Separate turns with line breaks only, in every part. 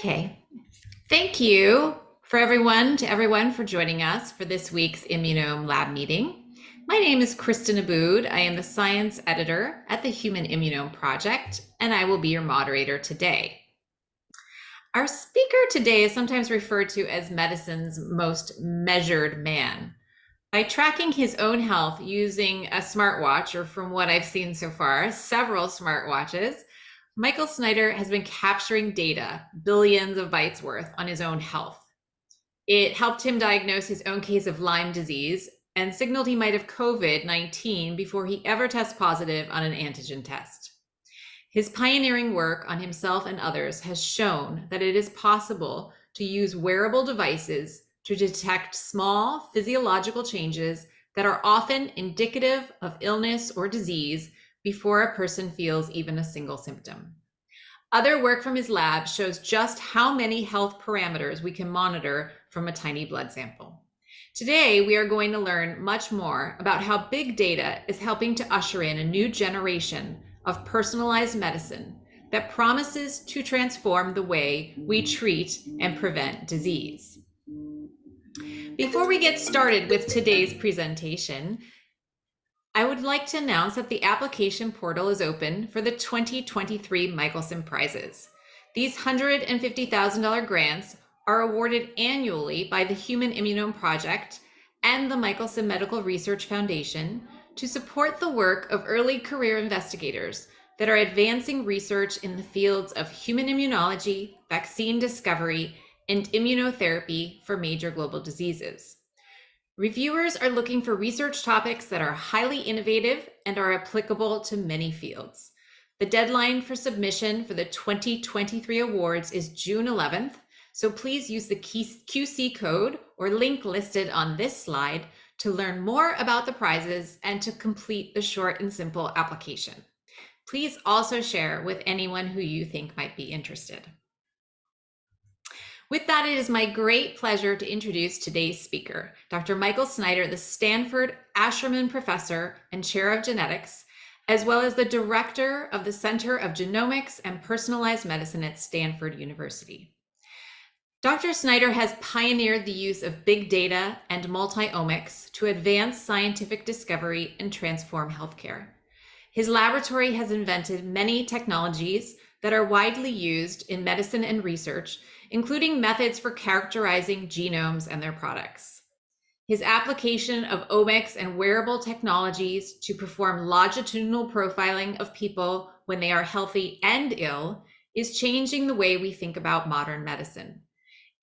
Okay. Thank you to everyone for joining us for this week's Immunome Lab meeting. My name is Kristen Abood. I am the science editor at the Human Immunome Project, and I will be your moderator today. Our speaker today is sometimes referred to as medicine's most measured man. By tracking his own health using a smartwatch, or from what I've seen so far, several smartwatches, Michael Snyder has been capturing data, billions of bytes worth, on his own health. It helped him diagnose his own case of Lyme disease and signaled he might have COVID-19 before he ever tests positive on an antigen test. His pioneering work on himself and others has shown that it is possible to use wearable devices to detect small physiological changes that are often indicative of illness or disease before a person feels even a single symptom. Other work from his lab shows just how many health parameters we can monitor from a tiny blood sample. Today, we are going to learn much more about how big data is helping to usher in a new generation of personalized medicine that promises to transform the way we treat and prevent disease. Before we get started with today's presentation, I would like to announce that the application portal is open for the 2023 Michelson Prizes. These $150,000 grants are awarded annually by the Human Immunome Project and the Michelson Medical Research Foundation to support the work of early career investigators that are advancing research in the fields of human immunology, vaccine discovery, and immunotherapy for major global diseases. Reviewers are looking for research topics that are highly innovative and are applicable to many fields. The deadline for submission for the 2023 awards is June 11th, so please use the QC code or link listed on this slide to learn more about the prizes and to complete the short and simple application. Please also share with anyone who you think might be interested. With that, it is my great pleasure to introduce today's speaker, Dr. Michael Snyder, the Stanford Ascherman Professor and Chair of Genetics, as well as the Director of the Center of Genomics and Personalized Medicine at Stanford University. Dr. Snyder has pioneered the use of big data and multi-omics to advance scientific discovery and transform healthcare. His laboratory has invented many technologies that are widely used in medicine and research, including methods for characterizing genomes and their products. His application of omics and wearable technologies to perform longitudinal profiling of people when they are healthy and ill is changing the way we think about modern medicine.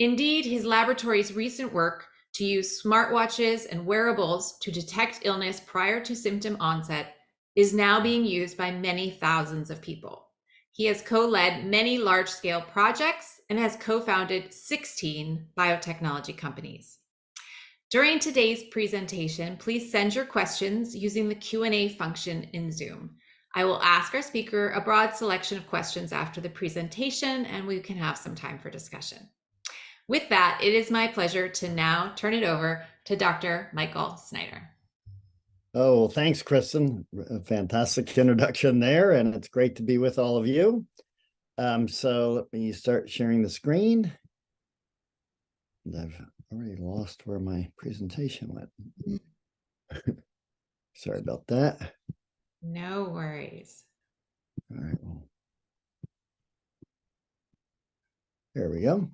Indeed, his laboratory's recent work to use smartwatches and wearables to detect illness prior to symptom onset is now being used by many thousands of people. He has co-led many large-scale projects and has co-founded 16 biotechnology companies. During today's presentation, please send your questions using the Q&A function in Zoom. I will ask our speaker a broad selection of questions after the presentation, and we can have some time for discussion. With that, it is my pleasure to now turn it over to Dr. Michael Snyder.
Oh, well, thanks, Kristen. A fantastic introduction there, and it's great to be with all of you. So let me start sharing the screen. And I've already lost where my presentation went. Sorry about that.
No worries.
All right. Well, there we go.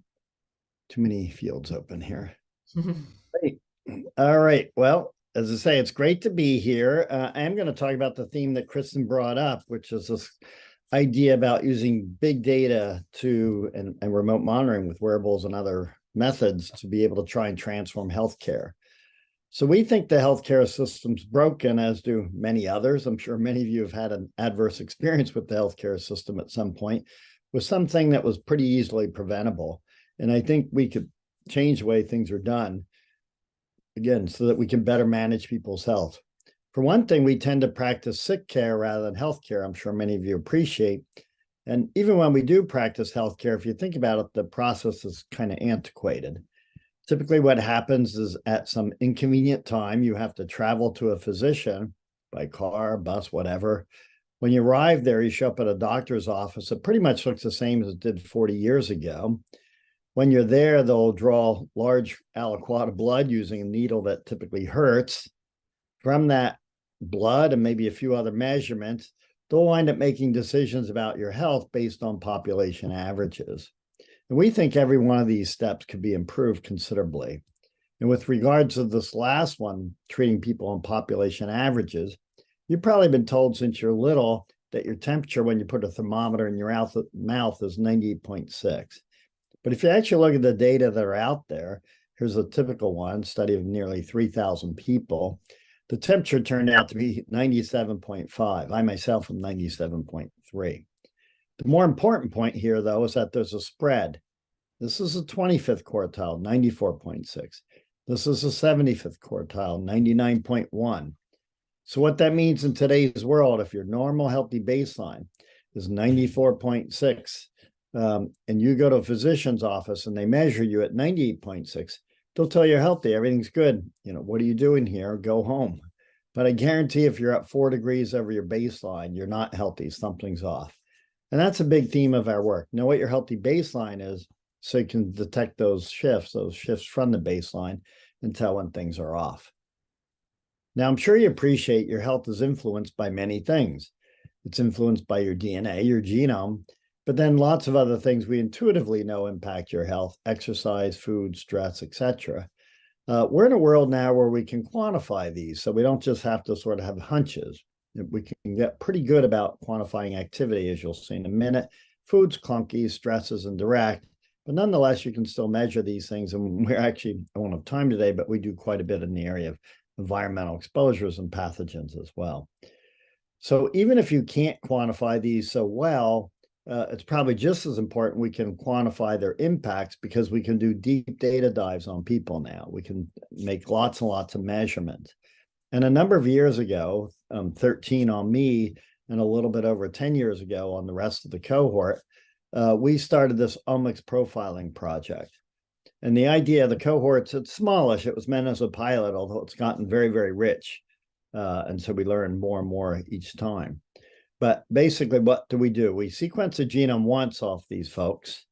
Too many fields open here. Great. All right. Well, as I say, it's great to be here. I am going to talk about the theme that Kristen brought up, which is this idea about using big data and remote monitoring with wearables and other methods to be able to try and transform healthcare. So we think the healthcare system's broken, as do many others. I'm sure many of you have had an adverse experience with the healthcare system at some point, with something that was pretty easily preventable. And I think we could change the way things are done, again, so that we can better manage people's health. For one thing, we tend to practice sick care rather than healthcare. I'm sure many of you appreciate. And even when we do practice healthcare, if you think about it, the process is kind of antiquated. Typically what happens is at some inconvenient time, you have to travel to a physician by car, bus, whatever, When you arrive there, you show up at a doctor's office. It pretty much looks the same as it did 40 years ago. When you're there, they'll draw large aliquot of blood using a needle that typically hurts. From that blood and maybe a few other measurements, they'll wind up making decisions about your health based on population averages. And we think every one of these steps could be improved considerably. And with regards to this last one, treating people on population averages, you've probably been told since you're little that your temperature when you put a thermometer in your mouth is 98.6. But if you actually look at the data that are out there, here's a typical one, study of nearly 3,000 people. The temperature turned out to be 97.5. I myself am 97.3. The more important point here, though, is that there's a spread. This is a 25th quartile, 94.6. This is a 75th quartile, 99.1. So what that means in today's world, if your normal healthy baseline is 94.6, and you go to a physician's office and they measure you at 98.6, they'll tell you you're healthy, everything's good. What are you doing here? Go home. But I guarantee if you're at 4 degrees over your baseline, you're not healthy, something's off. And that's a big theme of our work. Know what your healthy baseline is so you can detect those shifts from the baseline and tell when things are off. Now, I'm sure you appreciate your health is influenced by many things. It's influenced by your DNA, your genome, but then lots of other things we intuitively know impact your health: exercise, food, stress, etc. We're in a world now where we can quantify these, so we don't just have to sort of have hunches. We can get pretty good about quantifying activity, as you'll see in a minute. Food's clunky, stress is indirect, but nonetheless, you can still measure these things. And we're actually, I won't have time today, but we do quite a bit in the area of environmental exposures and pathogens as well. So even if you can't quantify these so well, it's probably just as important we can quantify their impacts, because we can do deep data dives on people now. We can make lots and lots of measurements. And a number of years ago, 13 on me, and a little bit over 10 years ago on the rest of the cohort, we started this omics profiling project. And the idea of the cohorts, it's smallish. It was meant as a pilot, although it's gotten very, very rich. And so we learn more and more each time. But basically, what do? We sequence the genome once off these folks,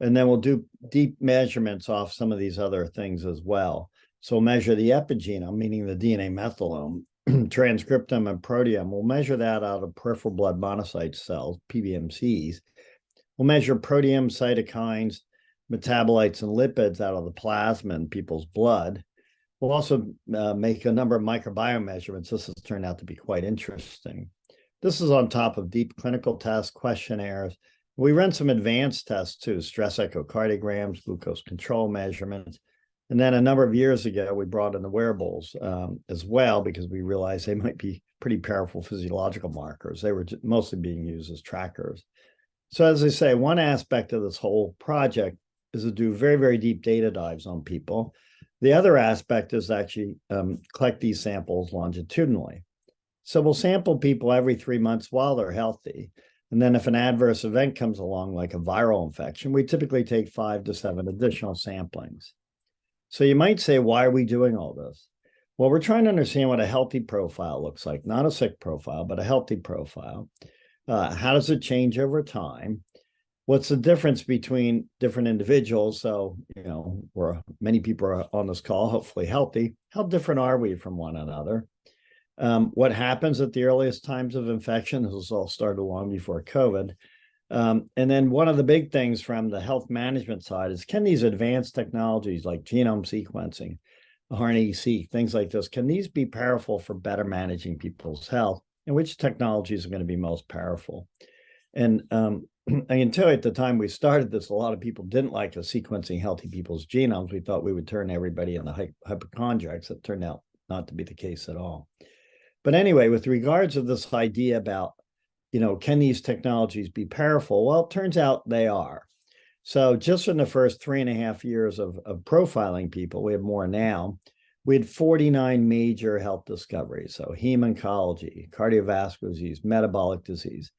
and then we'll do deep measurements off some of these other things as well. So we'll measure the epigenome, meaning the DNA methylome, transcriptome, and proteome. We'll measure that out of peripheral blood monocyte cells, PBMCs. We'll measure proteomes, cytokines, metabolites, and lipids out of the plasma in people's blood. We'll also make a number of microbiome measurements. This has turned out to be quite interesting. This is on top of deep clinical tests, questionnaires. We run some advanced tests too, stress echocardiograms, glucose control measurements. And then a number of years ago, we brought in the wearables as well, because we realized they might be pretty powerful physiological markers. They were mostly being used as trackers. So as I say, one aspect of this whole project is to do very, very deep data dives on people. The other aspect is actually collect these samples longitudinally. So we'll sample people every 3 months while they're healthy. And then if an adverse event comes along, like a viral infection, we typically take 5 to 7 additional samplings. So you might say, why are we doing all this? Well, we're trying to understand what a healthy profile looks like, not a sick profile, but a healthy profile. How does it change over time? What's the difference between different individuals? So, many people are on this call, hopefully healthy. How different are we from one another? What happens at the earliest times of infection? This was all started long before COVID. And then one of the big things from the health management side is, can these advanced technologies like genome sequencing, RNA-Seq, things like this, can these be powerful for better managing people's health? And which technologies are going to be most powerful? And I can tell you at the time we started this, a lot of people didn't like us sequencing healthy people's genomes. We thought we would turn everybody into hypochondriacs. It turned out not to be the case at all. But anyway, with regards to this idea about, can these technologies be powerful? Well, it turns out they are. So just in the first 3.5 years of profiling people, we have more now, we had 49 major health discoveries. So hem-oncology, cardiovascular disease, metabolic disease.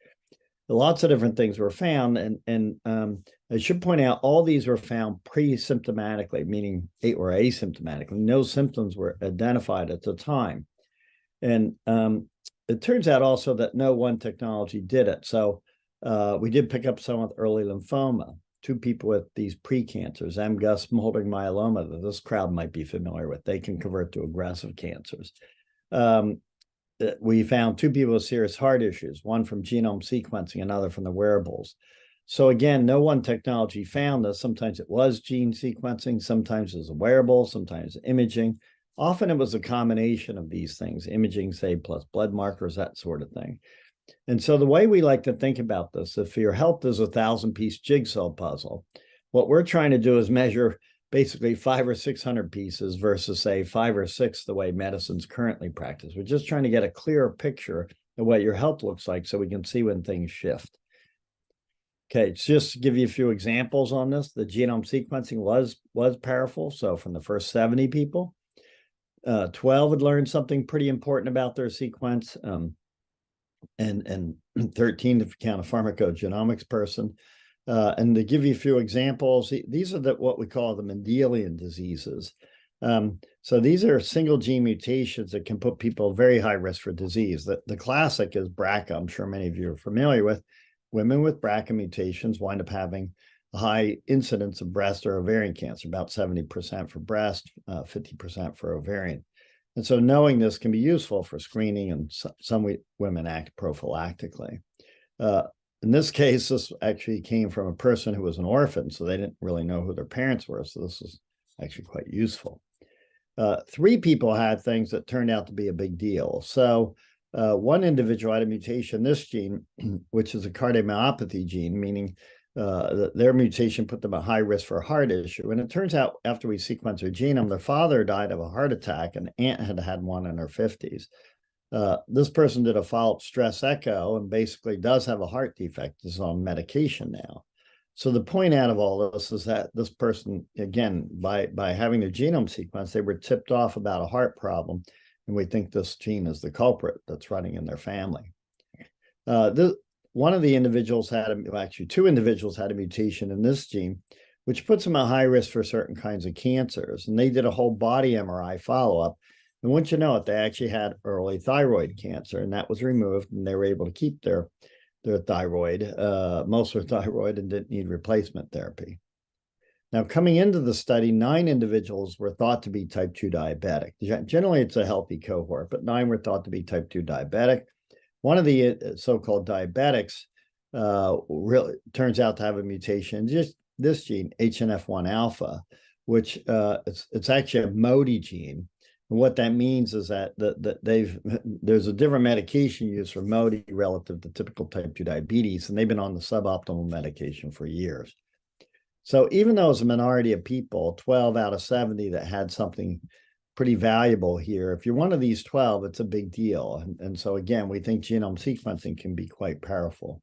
Lots of different things were found. And I should point out, all these were found pre-symptomatically, meaning or asymptomatically. No symptoms were identified at the time. And it turns out also that no one technology did it. So we did pick up some with early lymphoma, 2 people with these precancers, MGUS smoldering myeloma, that this crowd might be familiar with. They can convert to aggressive cancers. We found 2 people with serious heart issues, one from genome sequencing, another from the wearables. So again, no one technology found this. Sometimes it was gene sequencing, sometimes it was a wearable, sometimes imaging. Often it was a combination of these things, imaging, say, plus blood markers, that sort of thing. And so the way we like to think about this, if your health is a 1,000-piece jigsaw puzzle, what we're trying to do is measure basically 500 or 600 pieces versus, say, 5 or 6 the way medicine's currently practiced. We're just trying to get a clearer picture of what your health looks like so we can see when things shift. Okay, just to give you a few examples on this, the genome sequencing was powerful. So from the first 70 people, 12 had learned something pretty important about their sequence, and 13 if you count a pharmacogenomics person. And to give you a few examples, these are what we call the Mendelian diseases. So these are single gene mutations that can put people at very high risk for disease. The classic is BRCA. I'm sure many of you are familiar with. Women with BRCA mutations wind up having a high incidence of breast or ovarian cancer, about 70% for breast, 50% for ovarian. And so knowing this can be useful for screening, and some women act prophylactically. In this case, this actually came from a person who was an orphan, so they didn't really know who their parents were. So this was actually quite useful. 3 people had things that turned out to be a big deal. So one individual had a mutation in this gene, which is a cardiomyopathy gene, meaning their mutation put them at high risk for a heart issue. And it turns out after we sequenced their genome, their father died of a heart attack, and aunt had had one in her 50s. This person did a follow-up stress echo and basically does have a heart defect, is on medication now. So the point out of all this is that this person, again, by having their genome sequenced, they were tipped off about a heart problem, and we think this gene is the culprit that's running in their family. One of the individuals actually 2 individuals had a mutation in this gene, which puts them at high risk for certain kinds of cancers. And they did a whole body MRI follow-up. And once you know it, they actually had early thyroid cancer, and that was removed, and they were able to keep their thyroid, most of their thyroid, and didn't need replacement therapy. Now, coming into the study, 9 individuals were thought to be type 2 diabetic. Generally, it's a healthy cohort, but 9 were thought to be type 2 diabetic. One of the so-called diabetics really turns out to have a mutation, just this gene, HNF1 alpha, which it's actually a MODY gene. And what that means is that there's a different medication used for MODY relative to typical type 2 diabetes, and they've been on the suboptimal medication for years. So even though it's a minority of people, 12 out of 70 that had something pretty valuable here, if you're one of these 12, it's a big deal. And so again, we think genome sequencing can be quite powerful.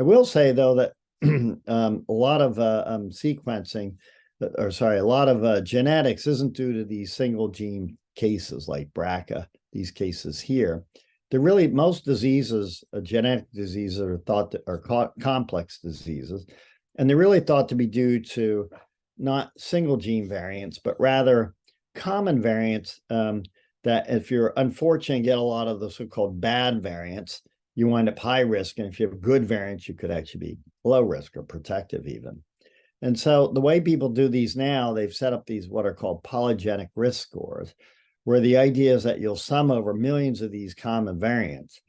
I will say, though, that a lot of sequencing, a lot of genetics isn't due to these single gene cases like BRCA, these cases here. They're really, most diseases, genetic diseases, are thought to are complex diseases, and they're really thought to be due to not single gene variants, but rather common variants that if you're unfortunate and get a lot of the so-called bad variants, you wind up high risk. And if you have good variants, you could actually be low risk or protective even. And so the way people do these now, they've set up these what are called polygenic risk scores, where the idea is that you'll sum over millions of these common variants.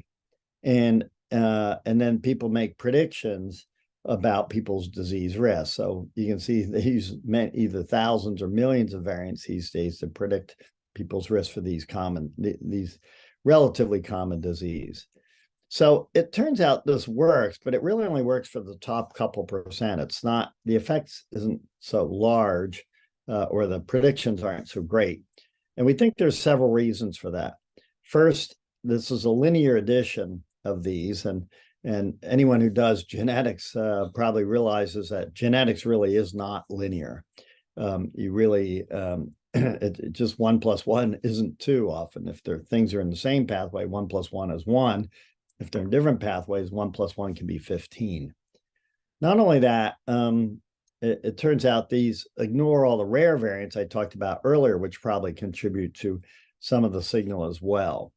And then people make predictions about people's disease risk. So you can see they use either thousands or millions of variants these days to predict people's risk for these relatively common disease. So it turns out this works, but it really only works for the top couple percent. It's not, the effects isn't so large, or the predictions aren't so great. And we think there's several reasons for that. First, this is a linear addition of these, and anyone who does genetics probably realizes that genetics really is not linear. You really, just 1 + 1 isn't 2 often. If things are in the same pathway, 1 + 1 is 1. If they're in different pathways, 1 + 1 can be 15. Not only that, it turns out these ignore all the rare variants I talked about earlier, which probably contribute to some of the signal as well.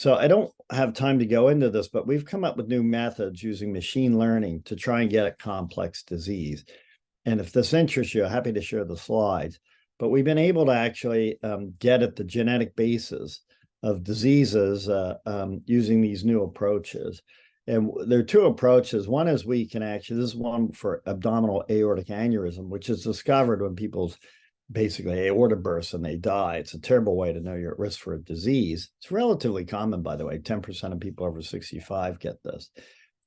So I don't have time to go into this, but we've come up with new methods using machine learning to try and get at complex disease. And if this interests you, I'm happy to share the slides. But we've been able to actually get at the genetic basis of diseases using these new approaches. And there are two approaches. One is we can actually, this is one for abdominal aortic aneurysm, which is discovered when people's basically aorta bursts and they die. It's a terrible way to know you're at risk for a disease. It's relatively common, by the way. 10% of people over 65 get this.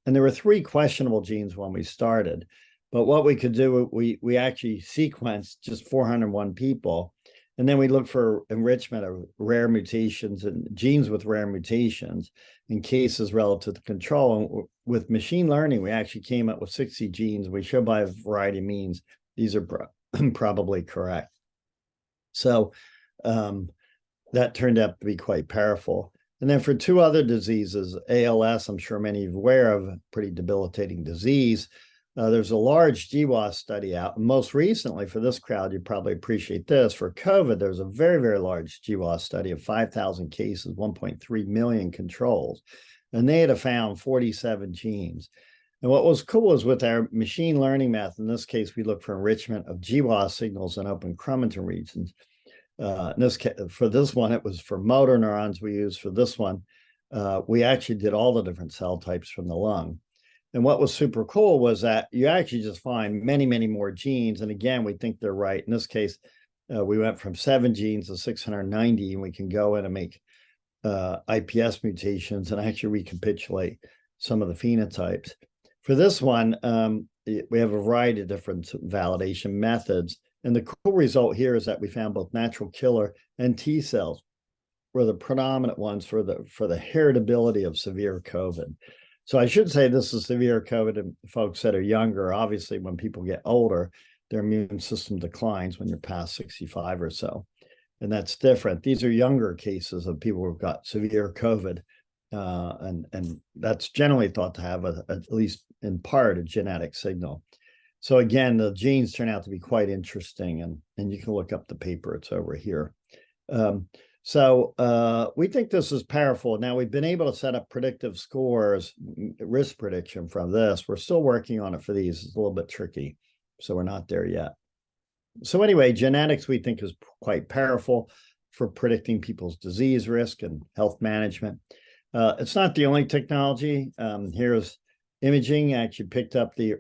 And there were 3 questionable genes when we started. But what we could do, we actually sequenced just 401 people. And then we looked for enrichment of rare mutations and genes with rare mutations in cases relative to control. And with machine learning, we actually came up with 60 genes. We show by a variety of means these are probably correct. So that turned out to be quite powerful. And then for 2 other diseases, ALS, I'm sure many of you are aware of, a pretty debilitating disease. There's a large GWAS study out. And most recently, for this crowd, you probably appreciate this. For COVID, there's a very, very large GWAS study of 5,000 cases, 1.3 million controls. And they had found 47 genes. And what was cool is with our machine learning method, in this case, we look for enrichment of GWAS signals in open chromatin regions. In this case, for this one, it was for motor neurons we used. For this one, we actually did all the different cell types from the lung. And what was super cool was that you actually just find many, many more genes. And again, we think they're right. In this case, we went from 7 genes to 690, and we can go in and make IPS mutations and actually recapitulate some of the phenotypes. For this one, we have a variety of different validation methods. And the cool result here is that we found both natural killer and T cells were the predominant ones for the heritability of severe COVID. So I should say this is severe COVID in folks that are younger. Obviously, when people get older, their immune system declines when you're past 65 or so. And that's different. These are younger cases of people who've got severe COVID. And that's generally thought to have, at least in part, a genetic signal. So again, the genes turn out to be quite interesting. And you can look up the paper. It's over here. So we think this is powerful. Now, we've been able to set up predictive scores, risk prediction from this. We're still working on it for these. It's a little bit tricky, so we're not there yet. So anyway, genetics we think is quite powerful for predicting people's disease risk and health management. It's not the only technology. Here's imaging. Actually picked up the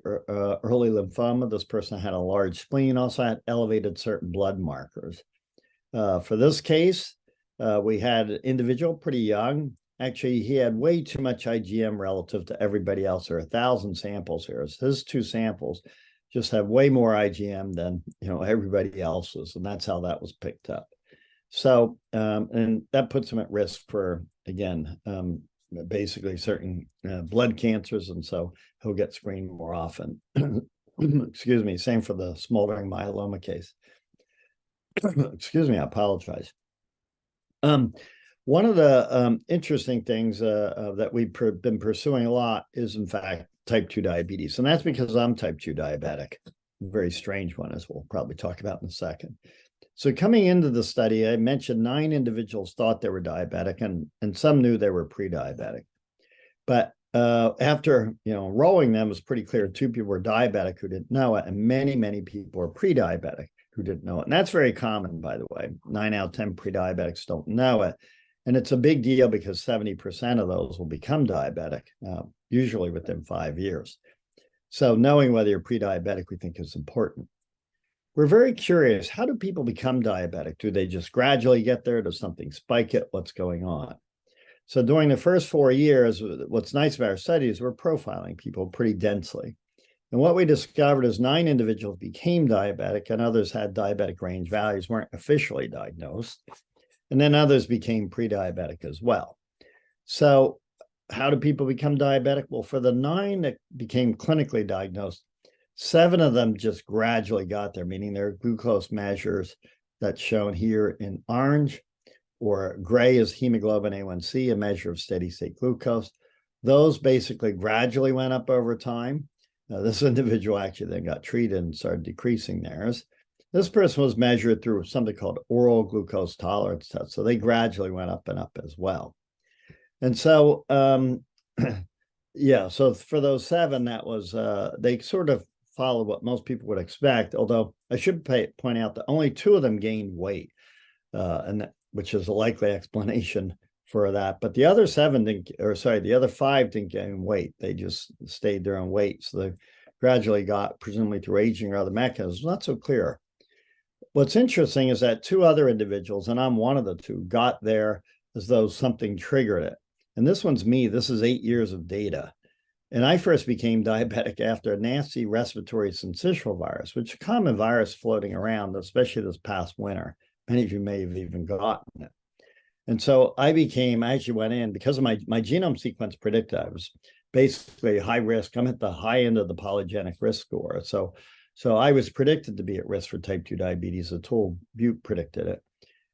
early lymphoma. This person had a large spleen, also had elevated certain blood markers. For this case, we had an individual pretty young. Actually, he had way too much IgM relative to everybody else. There are 1,000 samples here. So his 2 samples just have way more IgM than everybody else's, and that's how that was picked up. So, and that puts him at risk for, again, basically certain blood cancers, and so he'll get screened more often. Excuse me. Same for the smoldering myeloma case. Excuse me. I apologize. One of the interesting things that we've been pursuing a lot is, in fact, type 2 diabetes. And that's because I'm type 2 diabetic. A very strange one, as we'll probably talk about in a second. So coming into the study, I mentioned 9 individuals thought they were diabetic, and some knew they were pre-diabetic. But after enrolling them, it was pretty clear 2 people were diabetic who didn't know it, and many, many people were pre-diabetic who didn't know it. And that's very common, by the way. 9 out of 10 pre-diabetics don't know it. And it's a big deal because 70% of those will become diabetic, usually within 5 years. So knowing whether you're pre-diabetic, we think is important. We're very curious, how do people become diabetic? Do they just gradually get there? Does something spike it? What's going on? So during the first 4 years, what's nice about our study is we're profiling people pretty densely. And what we discovered is 9 individuals became diabetic, and others had diabetic range values, weren't officially diagnosed. And then others became pre-diabetic as well. So how do people become diabetic? Well, for the 9 that became clinically diagnosed, 7 of them just gradually got there, meaning their glucose measures that's shown here in orange, or gray is hemoglobin A1C, a measure of steady state glucose. Those basically gradually went up over time. This individual actually then got treated and started decreasing theirs. This person was measured through something called oral glucose tolerance test. So they gradually went up and up as well. And so, yeah, so for those 7, that was, they sort of followed what most people would expect, although I should point out that only 2 of them gained weight, which is a likely explanation for that. But the other 7 didn't, or sorry, the other 5 didn't gain weight. They just stayed their own weight. So they gradually got, presumably through aging or other mechanisms, not so clear. What's interesting is that 2 other individuals, and I'm one of the 2, got there as though something triggered it. And this one's me. This is 8 years of data. And I first became diabetic after a nasty respiratory syncytial virus, which is a common virus floating around, especially this past winter. Many of you may have even gotten it. And so I actually went in because of my genome sequence predicted I was basically high risk. I'm at the high end of the polygenic risk score. So I was predicted to be at risk for type 2 diabetes. The tool Butte predicted it.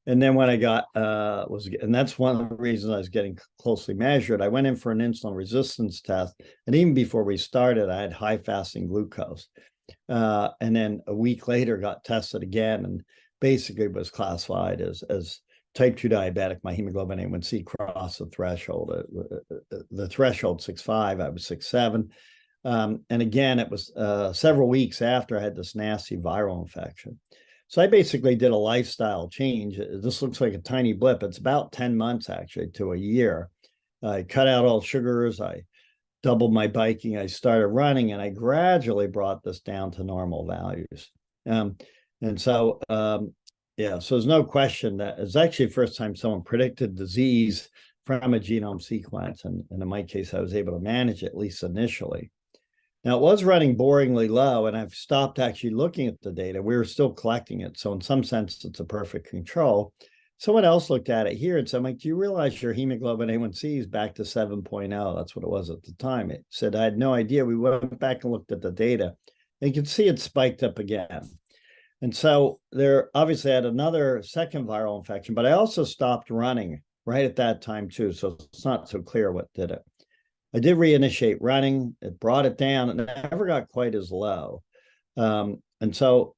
And then when I got, and that's one of the reasons I was getting closely measured, I went in for an insulin resistance test. And even before we started, I had high fasting glucose. And then a week later got tested again and basically was classified as type 2 diabetic. My hemoglobin A1C crossed the threshold. The threshold 6.5, I was 6.7. And again, it was several weeks after I had this nasty viral infection. So I basically did a lifestyle change. This looks like a tiny blip. It's about 10 months actually to a year. I cut out all sugars. I doubled my biking. I started running, and I gradually brought this down to normal values. And so, yeah, so there's no question that it's actually the first time someone predicted disease from a genome sequence. And in my case, I was able to manage it, at least initially. Now, it was running boringly low, and I've stopped actually looking at the data. We were still collecting it. So in some sense, it's a perfect control. Someone else looked at it here and said, I'm like, do you realize your hemoglobin A1C is back to 7.0? That's what it was at the time. It said, I had no idea. We went back and looked at the data. And you can see it spiked up again. And so there obviously had another second viral infection, but I also stopped running right at that time too. So it's not so clear what did it. I did reinitiate running. It brought it down, and it never got quite as low. And so,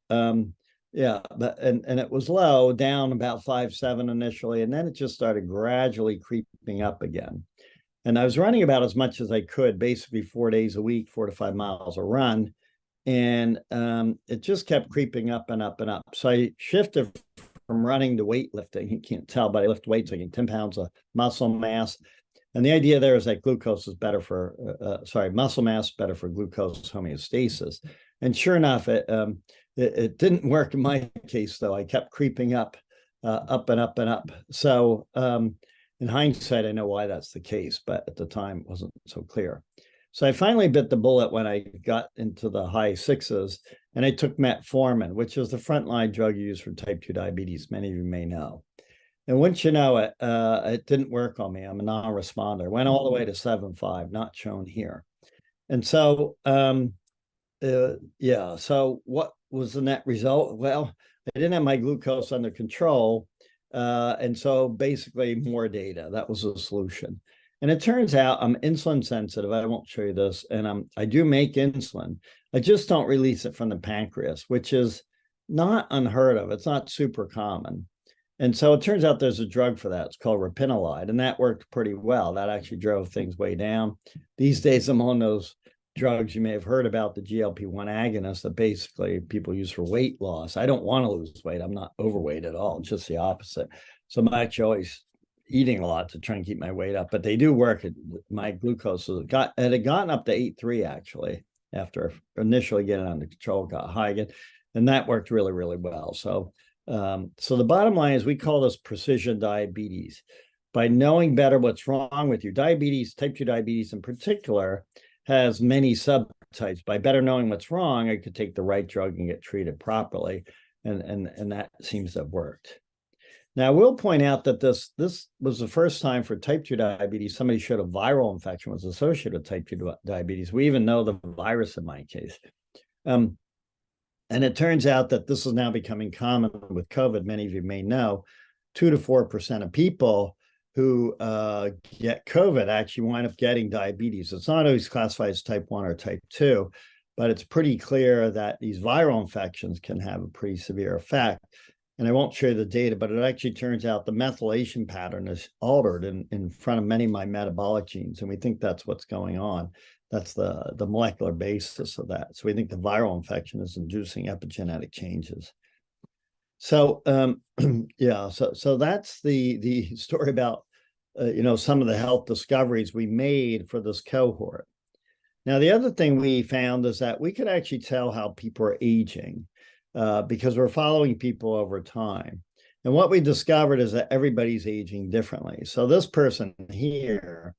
yeah, but and it was low, down about 5.7 initially, and then it just started gradually creeping up again. And I was running about as much as I could, basically 4 days a week, 4 to 5 miles a run, and it just kept creeping up and up and up. So I shifted from running to weightlifting. You can't tell, but I lift weights, like 10 pounds of muscle mass. And the idea there is that glucose is better for, muscle mass better for glucose homeostasis. And sure enough, it didn't work in my case, though. I kept creeping up and up and up. So in hindsight, I know why that's the case, but at the time it wasn't so clear. So I finally bit the bullet when I got into the high 6s, and I took metformin, which is the frontline drug used for type 2 diabetes. Many of you may know. And once you know it, it didn't work on me. I'm a non-responder. Went all the way to 7.5, not shown here. And so, yeah. So what was the net result? Well, I didn't have my glucose under control. And so basically more data. That was the solution. And it turns out I'm insulin sensitive. I won't show you this. And I do make insulin. I just don't release it from the pancreas, which is not unheard of. It's not super common. And so it turns out there's a drug for that. It's called rapinolide, and that worked pretty well. That actually drove things way down. These days, I'm on those drugs you may have heard about, the GLP-1 agonists that basically people use for weight loss. I don't want to lose weight. I'm not overweight at all. It's just the opposite. So I'm actually always eating a lot to try and keep my weight up, but they do work. My glucose it had gotten up to 8.3 actually after initially getting under control, got high again, and that worked really, really well. So the bottom line is we call this precision diabetes. By knowing better what's wrong with you, diabetes, type 2 diabetes in particular, has many subtypes. By better knowing what's wrong, I could take the right drug and get treated properly. And that seems to have worked. Now, I will point out that this was the first time for type 2 diabetes, somebody showed a viral infection was associated with type 2 diabetes. We even know the virus in my case. And it turns out that this is now becoming common with COVID. Many of you may know 2 to 4% of people who get COVID actually wind up getting diabetes. It's not always classified as type 1 or type 2, but it's pretty clear that these viral infections can have a pretty severe effect. And I won't show you the data, but it actually turns out the methylation pattern is altered in front of many of my metabolic genes. And we think that's what's going on. That's the molecular basis of that. So we think the viral infection is inducing epigenetic changes. So yeah, so that's the story about some of the health discoveries we made for this cohort. Now, the other thing we found is that we could actually tell how people are aging because we're following people over time. And what we discovered is that everybody's aging differently. So this person here,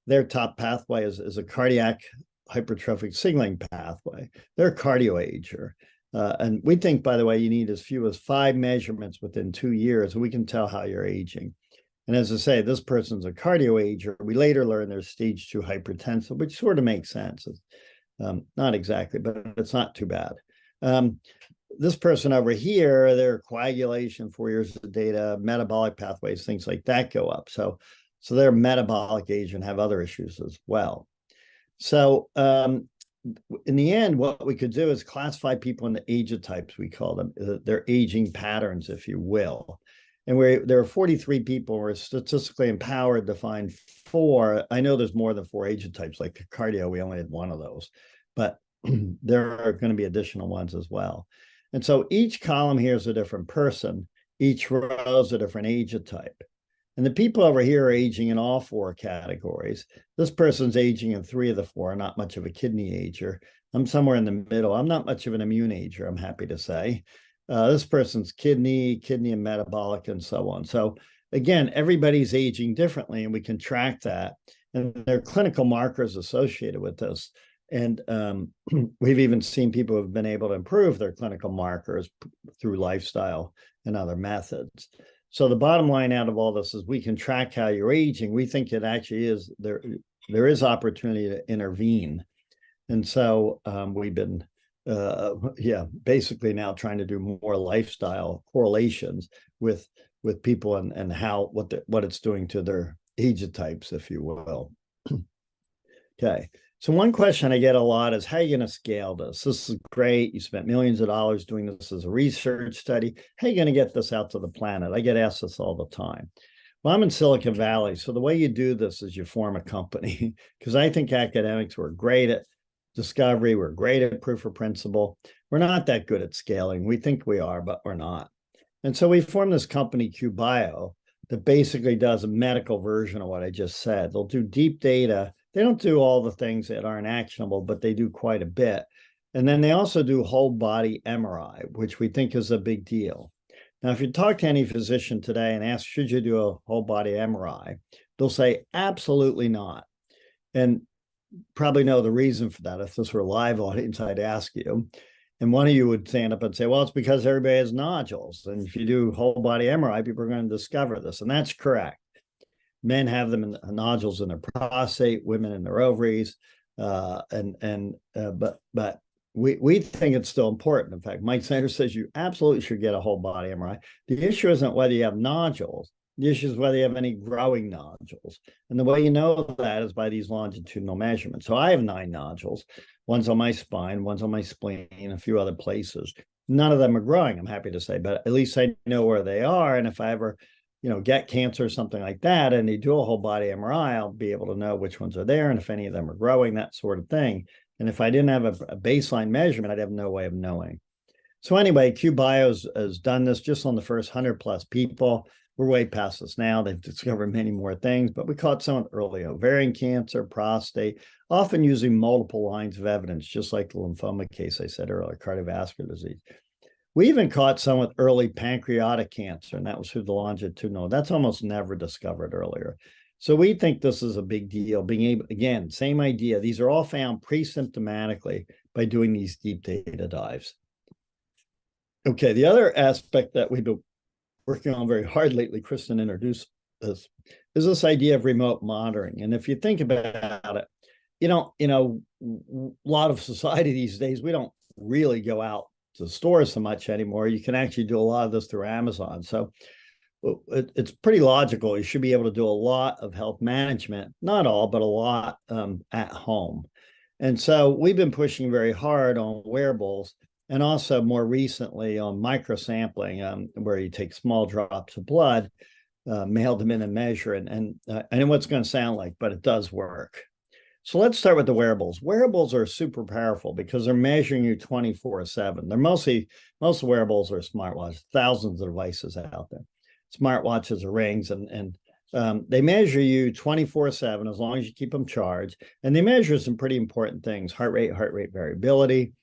their top pathway is a cardiac hypertrophic signaling pathway. They're a cardioager. And we think, by the way, you need as few as 5 measurements within 2 years, and we can tell how you're aging. And as I say, this person's a cardioager. We later learned they're stage 2 hypertensive, which sort of makes sense. Not exactly, but it's not too bad. This person over here, their coagulation, 4 years of data, metabolic pathways, things like that go up. So they're metabolic age and have other issues as well. So in the end, what we could do is classify people into ageotypes, we call them, their aging patterns, if you will. And there are 43 people. We're statistically empowered to find 4. I know there's more than 4 ageotypes, like cardio, we only had 1 of those, but there are going to be additional ones as well. And so each column here is a different person. Each row is a different ageotype. And the people over here are aging in all 4 categories. This person's aging in 3 of the 4, not much of a kidney ager. I'm somewhere in the middle. I'm not much of an immune ager, I'm happy to say. This person's kidney and metabolic and so on. So again, everybody's aging differently, and we can track that. And there are clinical markers associated with this. And we've even seen people who've been able to improve their clinical markers through lifestyle and other methods. So the bottom line out of all this is we can track how you're aging. We think it actually is there is opportunity to intervene. And so we've been basically now trying to do more lifestyle correlations with people and how what it's doing to their ageotypes, if you will. Okay. So one question I get a lot is, how are you going to scale this? This is great. You spent millions of dollars doing this as a research study. How are you going to get this out to the planet? I get asked this all the time. Well, I'm in Silicon Valley. So the way you do this is you form a company, because I think academics were great at discovery. We're great at proof of principle. We're not that good at scaling. We think we are, but we're not. And so we formed this company, QBio, that basically does a medical version of what I just said. They'll do deep data. They don't do all the things that aren't actionable, but they do quite a bit. And then they also do whole body MRI, which we think is a big deal. Now, if you talk to any physician today and ask, should you do a whole body MRI? They'll say, absolutely not. And probably know the reason for that. If this were a live audience, I'd ask you. And one of you would stand up and say, well, it's because everybody has nodules. And if you do whole body MRI, people are going to discover this. And that's correct. Men have them in nodules in their prostate, women in their ovaries, but we think it's still important. In fact, Mike Snyder says you absolutely should get a whole body MRI. The issue isn't whether you have nodules. The issue is whether you have any growing nodules. And the way you know that is by these longitudinal measurements. So I have 9 nodules. One's on my spine, one's on my spleen, a few other places. None of them are growing, I'm happy to say, but at least I know where they are. And if I ever get cancer or something like that, and they do a whole body MRI, I'll be able to know which ones are there and if any of them are growing, that sort of thing. And if I didn't have a baseline measurement, I'd have no way of knowing. So anyway, QBio has done this just on the first 100 plus people. We're way past this now. They've discovered many more things, but we caught some early ovarian cancer, prostate, often using multiple lines of evidence, just like the lymphoma case I said earlier, cardiovascular disease. We even caught some with early pancreatic cancer, and that was through the longitudinal. That's almost never discovered earlier. So we think this is a big deal. Being able, again, same idea. These are all found pre-symptomatically by doing these deep data dives. Okay, the other aspect that we've been working on very hard lately, Kristen introduced this, is this idea of remote monitoring. And if you think about it, a lot of society these days, we don't really go out to stores so much anymore. You can actually do a lot of this through Amazon. So it's pretty logical. You should be able to do a lot of health management, not all, but a lot at home. And so we've been pushing very hard on wearables and also more recently on microsampling, where you take small drops of blood, mail them in and measure. And I know what it's going to sound like, but it does work. So let's start with the wearables. Wearables are super powerful because they're measuring you 24/7. Most wearables are smartwatches, thousands of devices out there. Smartwatches are rings, and they measure you 24/7 as long as you keep them charged. And they measure some pretty important things: heart rate variability,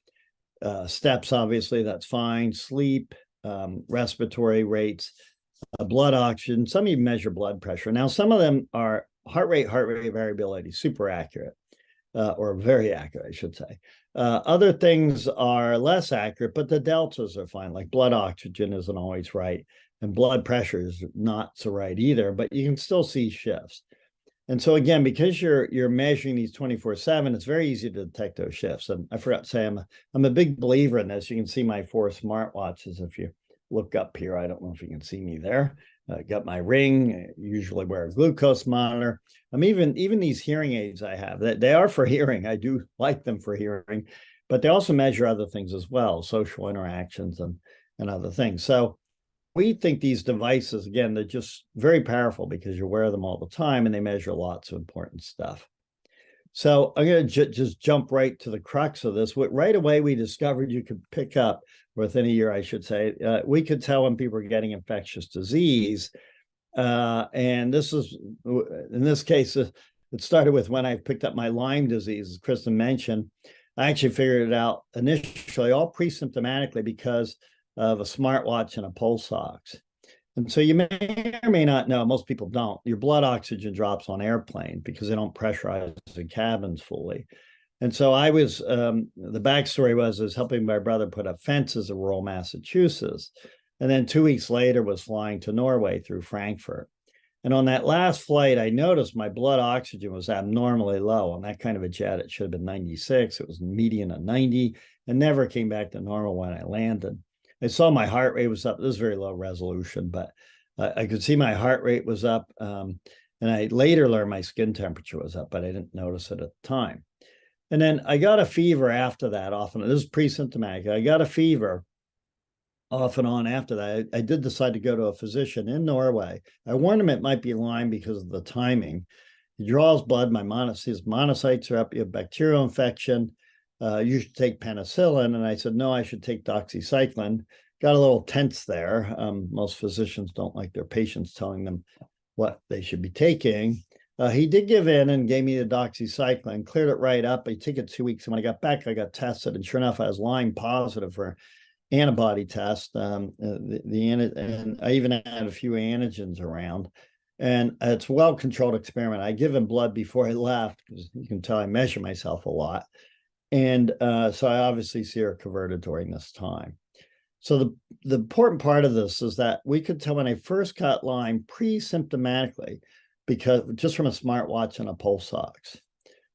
steps, obviously, that's fine, sleep, respiratory rates, blood oxygen. Some even measure blood pressure. Now, some of them are heart rate variability, super accurate, or very accurate, I should say. Other things are less accurate, but the deltas are fine. Like blood oxygen isn't always right, and blood pressure is not so right either, but you can still see shifts. And so again, because you're measuring these 24/7, it's very easy to detect those shifts. And I forgot to say, I'm a big believer in this. You can see my 4 smartwatches if you look up here. I don't know if you can see me there. Got my ring. I usually wear a glucose monitor. Even these hearing aids I have, they are for hearing. I do like them for hearing, but they also measure other things as well, social interactions and other things. So we think these devices, again, they're just very powerful because you wear them all the time and they measure lots of important stuff. So I'm going to just jump right to the crux of this. Right away, we discovered you could pick up, within a year, I should say, we could tell when people were getting infectious disease. And this is, in this case, it started with when I picked up my Lyme disease, as Kristen mentioned. I actually figured it out initially, all pre-symptomatically, because of a smartwatch and a pulse ox. And so you may or may not know, most people don't, your blood oxygen drops on airplanes because they don't pressurize the cabins fully. And so I was, the backstory was helping my brother put up fences in rural Massachusetts. And then 2 weeks later was flying to Norway through Frankfurt. And on that last flight, I noticed my blood oxygen was abnormally low. On that kind of a jet, it should have been 96. It was median of 90 and never came back to normal when I landed. I saw my heart rate was up. This is very low resolution, but I could see my heart rate was up. And I later learned my skin temperature was up, but I didn't notice it at the time. And then I got a fever after that, off and on. This is pre-symptomatic. I got a fever off and on after that. I did decide to go to a physician in Norway. I warned him it might be Lyme because of the timing. He draws blood. His monocytes are up. You have bacterial infection. You should take penicillin. And I said, no, I should take doxycycline. Got a little tense there. Most physicians don't like their patients telling them what they should be taking. He did give in and gave me the doxycycline, cleared it right up. I took it 2 weeks. And when I got back, I got tested. And sure enough, I was Lyme positive for antibody test. And I even had a few antigens around. And it's a well-controlled experiment. I give him blood before I left because you can tell I measure myself a lot. And so I obviously seroconverted during this time. So the important part of this is that we could tell when I first got Lyme pre-symptomatically, because just from a smartwatch and a pulse ox.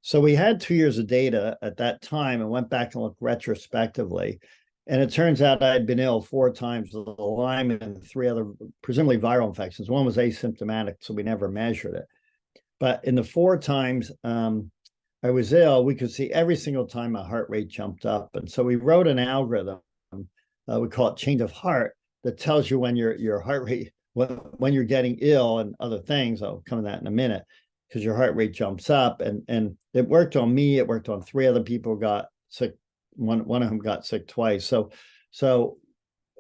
So we had 2 years of data at that time and went back and looked retrospectively. And it turns out I had been ill 4 times with Lyme and 3 other presumably viral infections. One was asymptomatic, so we never measured it. But in the 4 times I was ill, we could see every single time my heart rate jumped up. And so we wrote an algorithm, we call it change of heart, that tells you when your heart rate, when you're getting ill and other things. I'll come to that in a minute, because your heart rate jumps up. And it worked on me. It worked on 3 other people who got sick. One of them got sick twice. So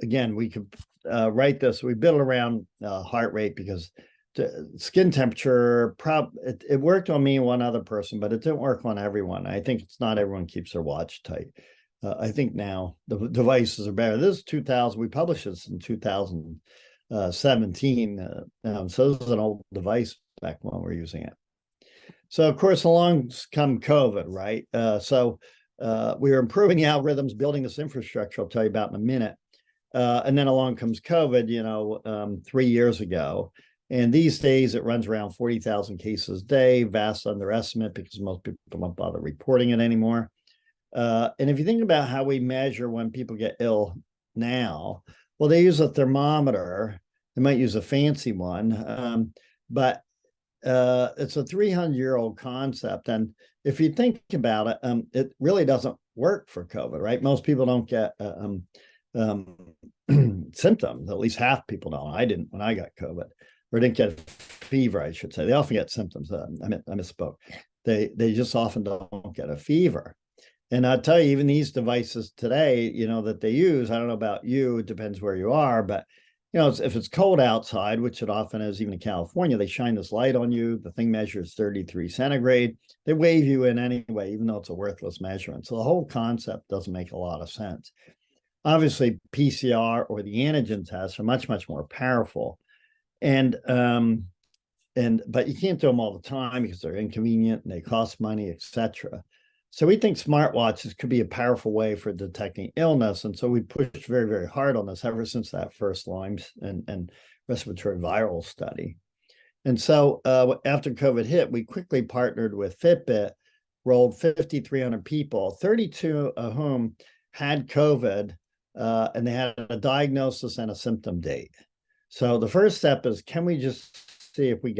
again, we could write this. We built around heart rate because skin temperature, it worked on me and one other person, but it didn't work on everyone. I think it's not everyone keeps their watch tight. I think now the devices are better. This is 2000. We published this in 2017. So this is an old device back when we were using it. So of course, along come COVID, right? So we were improving the algorithms, building this infrastructure I'll tell you about in a minute. And then along comes COVID, 3 years ago. And these days it runs around 40,000 cases a day, vast underestimate because most people don't bother reporting it anymore. And if you think about how we measure when people get ill now, well, they use a thermometer. They might use a fancy one, but it's a 300-year-old concept. And if you think about it, it really doesn't work for COVID, right? Most people don't get symptoms. At least half people don't. I didn't when I got COVID, or didn't get fever, I should say. They often get symptoms. I misspoke. They just often don't get a fever. And I'll tell you, even these devices today, that they use, I don't know about you, it depends where you are, but if it's cold outside, which it often is, even in California, they shine this light on you. The thing measures 33 centigrade. They wave you in anyway, even though it's a worthless measurement. So the whole concept doesn't make a lot of sense. Obviously, PCR or the antigen tests are much, much more powerful. But you can't do them all the time because they're inconvenient and they cost money, etc. So we think smartwatches could be a powerful way for detecting illness. And so we pushed very, very hard on this ever since that first Lyme and respiratory viral study. And so after COVID hit, we quickly partnered with Fitbit, rolled 5,300 people, 32 of whom had COVID, and they had a diagnosis and a symptom date. So the first step is, can we just see if we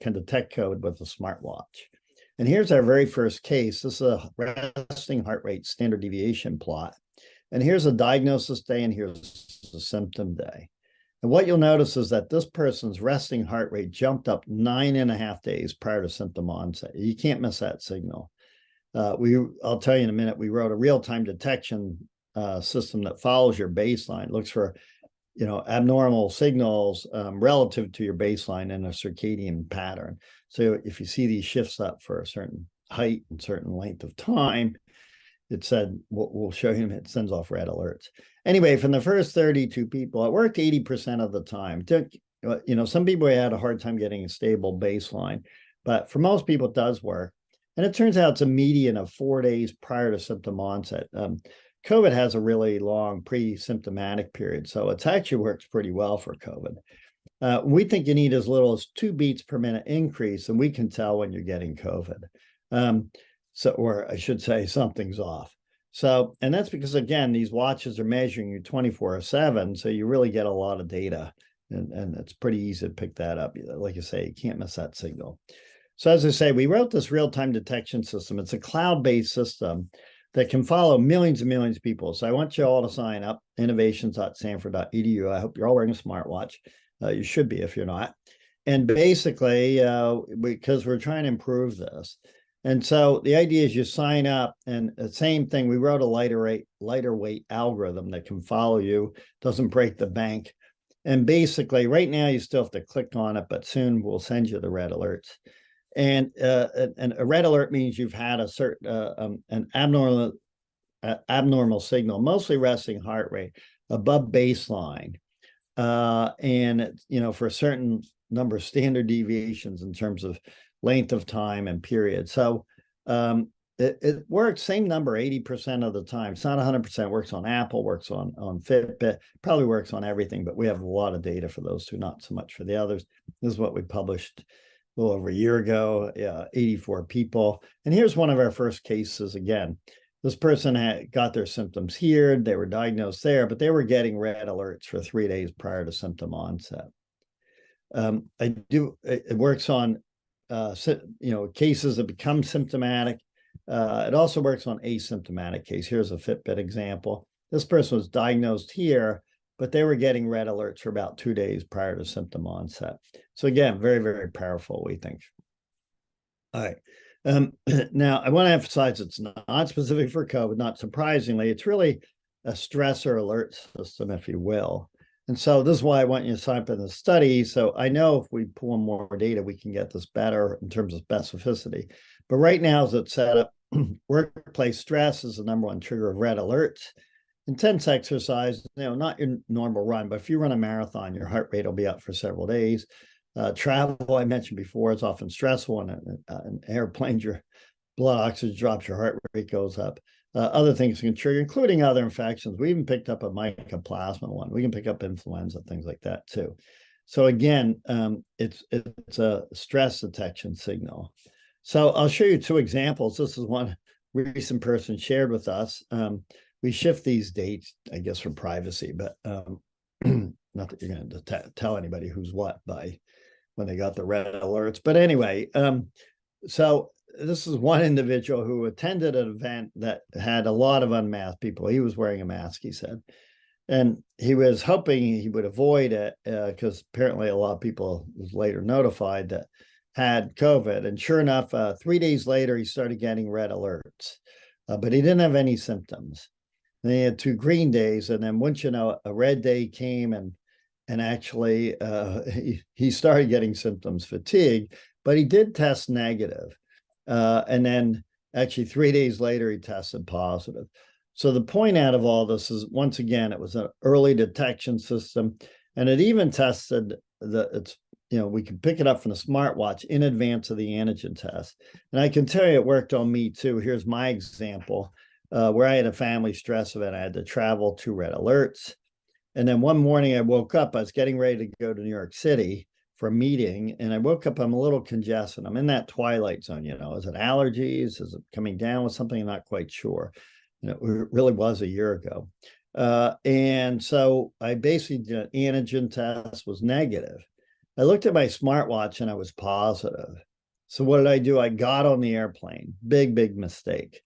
can detect COVID with a smartwatch? And here's our very first case. This is a resting heart rate standard deviation plot. And here's a diagnosis day, and here's the symptom day. And what you'll notice is that this person's resting heart rate jumped up 9.5 days prior to symptom onset. You can't miss that signal. I'll tell you in a minute, we wrote a real-time detection system that follows your baseline, looks for abnormal signals relative to your baseline in a circadian pattern. So if you see these shifts up for a certain height and certain length of time, it said, we'll show you, it sends off red alerts. Anyway, from the first 32 people, it worked 80% of the time. Some people had a hard time getting a stable baseline, but for most people, it does work. And it turns out it's a median of 4 days prior to symptom onset. COVID has a really long pre-symptomatic period, so it actually works pretty well for COVID. We think you need as little as 2 beats per minute increase, and we can tell when you're getting COVID. Or I should say something's off. So, and that's because, again, these watches are measuring you 24/7, so you really get a lot of data, and it's pretty easy to pick that up. Like I say, you can't miss that signal. So as I say, we wrote this real-time detection system. It's a cloud-based system that can follow millions and millions of people. So I want you all to sign up, innovations.stanford.edu. I hope you're all wearing a smartwatch. You should be if you're not. And basically, because we're trying to improve this. And so the idea is you sign up, and the same thing, we wrote a lighter weight algorithm that can follow you, doesn't break the bank. And basically, right now, you still have to click on it, but soon we'll send you the red alerts. And a red alert means you've had a certain an abnormal signal, mostly resting heart rate above baseline, and for a certain number of standard deviations in terms of length of time and period. So it works same number 80% of the time. It's not 100%. Works on Apple, works on Fitbit, probably works on everything. But we have a lot of data for those two, not so much for the others. This is what we published a little over a year ago, 84 people. And here's one of our first cases again. This person had got their symptoms here. They were diagnosed there, but they were getting red alerts for 3 days prior to symptom onset. It works on, cases that become symptomatic. It also works on asymptomatic case. Here's a Fitbit example. This person was diagnosed here, but they were getting red alerts for about 2 days prior to symptom onset. So again, very, very powerful, we think. All right. Now, I want to emphasize it's not specific for COVID, not surprisingly. It's really a stressor alert system, if you will. And so this is why I want you to sign up in the study. So I know if we pull in more data, we can get this better in terms of specificity. But right now, as it's set up, workplace stress is the #1 trigger of red alerts. Intense exercise, not your normal run, but if you run a marathon, your heart rate will be up for several days. Travel, I mentioned before, is often stressful. On an airplane, your blood oxygen drops, your heart rate goes up. Other things can trigger, including other infections. We even picked up a mycoplasma one. We can pick up influenza, things like that too. So again, it's a stress detection signal. So I'll show you 2 examples. This is one recent person shared with us. We shift these dates, I guess, for privacy, but not that you're going to tell anybody who's what by when they got the red alerts. But anyway, so this is one individual who attended an event that had a lot of unmasked people. He was wearing a mask, he said. And he was hoping he would avoid it because apparently a lot of people was later notified that had COVID. And sure enough, 3 days later, he started getting red alerts, but he didn't have any symptoms. And he had 2 green days. And then once you know, a red day came and actually he started getting symptoms, fatigue, but he did test negative. And then actually 3 days later, he tested positive. So the point out of all this is, once again, it was an early detection system, and it even tested we can pick it up from the smartwatch in advance of the antigen test. And I can tell you it worked on me too. Here's my example where I had a family stress event. I had to travel, 2 red alerts. And then one morning I woke up, I was getting ready to go to New York City for a meeting, and I woke up, I'm a little congested. I'm in that twilight zone, is it allergies? Is it coming down with something? I'm not quite sure. It really was a year ago. And so I basically did an antigen test, was negative. I looked at my smartwatch and I was positive. So what did I do? I got on the airplane. Big mistake.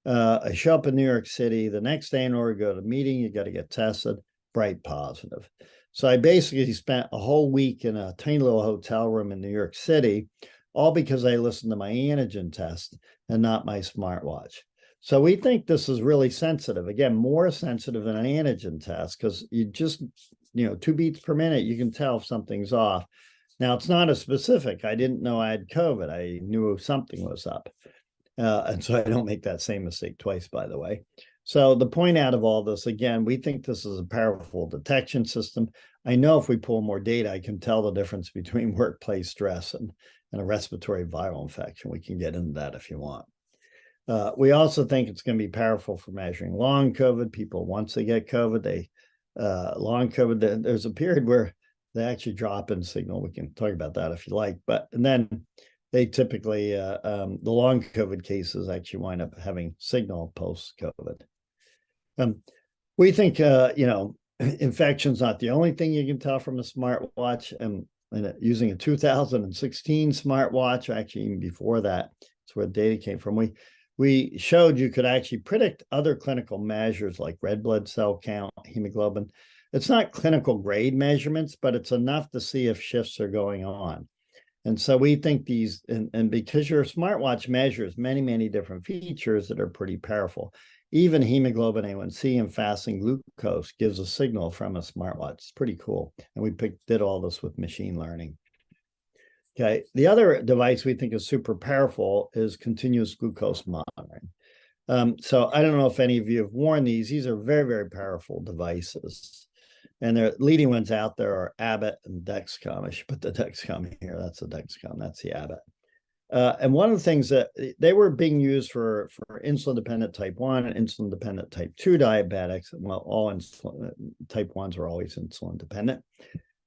I show up in New York City. The next day in order to go to a meeting, you got to get tested, bright positive. So I basically spent a whole week in a tiny little hotel room in New York City, all because I listened to my antigen test and not my smartwatch. So we think this is really sensitive. Again, more sensitive than an antigen test, because you just, 2 beats per minute, you can tell if something's off. Now, it's not as specific. I didn't know I had COVID. I knew something was up. And so I don't make that same mistake twice, by the way. So the point out of all this, again, we think this is a powerful detection system. I know if we pull more data, I can tell the difference between workplace stress and a respiratory viral infection. We can get into that if you want. We also think it's going to be powerful for measuring long COVID. People, once they get COVID, long COVID, there's a period where they actually drop in signal. We can talk about that if you like. And then they typically, the long COVID cases actually wind up having signal post-COVID. We think, infection's not the only thing you can tell from a smartwatch. And using a 2016 smartwatch, actually even before that, that's where the data came from. We showed you could actually predict other clinical measures like red blood cell count, hemoglobin. It's not clinical grade measurements, but it's enough to see if shifts are going on. And so we think these, and because your smartwatch measures many different features that are pretty powerful, even hemoglobin A1C and fasting glucose gives a signal from a smartwatch. It's pretty cool. And we did all this with machine learning. Okay, the other device we think is super powerful is continuous glucose monitoring. So I don't know if any of you have worn these. These are very powerful devices. And the leading ones out there are Abbott and Dexcom. I should put the Dexcom here. That's the Dexcom. That's the Abbott. And one of the things that they were being used for insulin-dependent type 1 and insulin-dependent type 2 diabetics. Well, all type 1s are always insulin-dependent.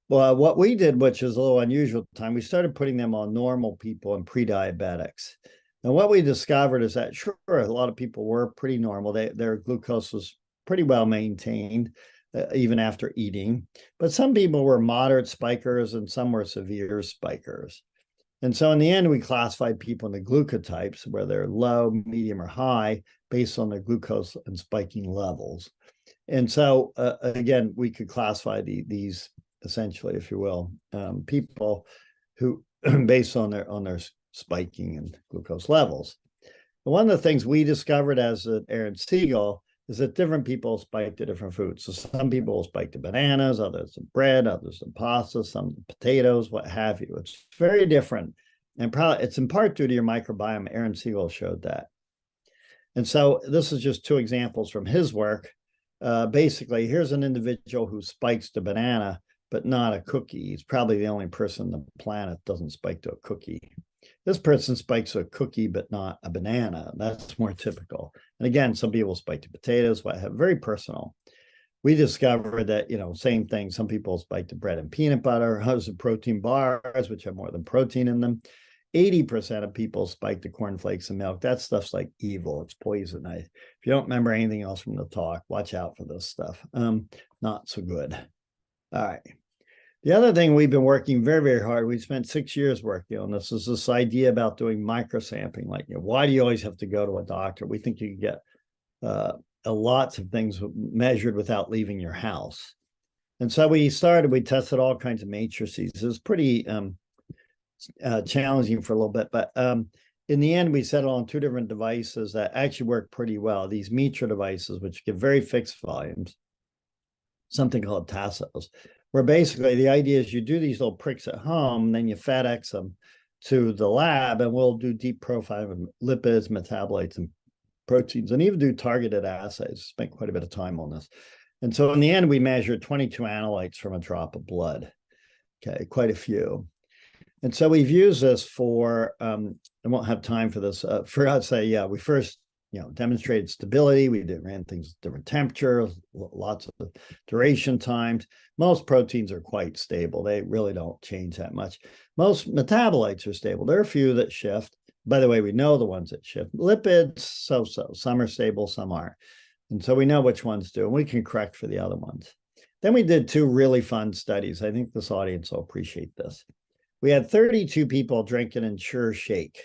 Well, what we did, which is a little unusual at the time, we started putting them on normal people and pre-diabetics. And what we discovered is that, sure, a lot of people were pretty normal. Their glucose was pretty well maintained, even after eating. But some people were moderate spikers and some were severe spikers. And so in the end, we classified people into glucotypes, where they're low, medium, or high, based on their glucose and spiking levels. And so, again, we could classify these essentially, if you will, people who, based on their spiking and glucose levels. And one of the things we discovered as at Aaron Siegel is that different people spike to different foods. So some people spike to bananas, others to bread, others to pasta, some to potatoes, what have you. It's very different. And probably it's in part due to your microbiome. Aaron Siegel showed that. And so this is just 2 examples from his work. Basically, here's an individual who spikes to banana, but not a cookie. He's probably the only person on the planet that doesn't spike to a cookie. This person spikes a cookie, but not a banana. That's more typical. And again, some people spike to potatoes, what have very personal. We discovered that, same thing. Some people spike to bread and peanut butter, others to protein bars, which have more than protein in them. 80% of people spike to cornflakes and milk. That stuff's like evil. It's poison. If you don't remember anything else from the talk, watch out for this stuff. Not so good. All right. The other thing we've been working very, very hard, we spent 6 years working on this, is this idea about doing microsampling. Like, why do you always have to go to a doctor? We think you can get lots of things measured without leaving your house. And so we tested all kinds of matrices. It was pretty challenging for a little bit, but in the end, we settled on 2 different devices that actually work pretty well. These Mitra devices, which give very fixed volumes, something called tassos, where basically the idea is you do these little pricks at home, and then you FedEx them to the lab, and we'll do deep profiling of lipids, metabolites, and proteins, and even do targeted assays. Spent quite a bit of time on this. And so in the end, we measured 22 analytes from a drop of blood. Okay, quite a few. And so we've used this for, I won't have time for this, for us to say, yeah, we first, demonstrated stability. We ran things at different temperatures, lots of duration times. Most proteins are quite stable. They really don't change that much. Most metabolites are stable. There are a few that shift. By the way, we know the ones that shift. Lipids, so-so. Some are stable, some aren't. And so we know which ones do, and we can correct for the other ones. Then we did 2 really fun studies. I think this audience will appreciate this. We had 32 people drink an Ensure shake,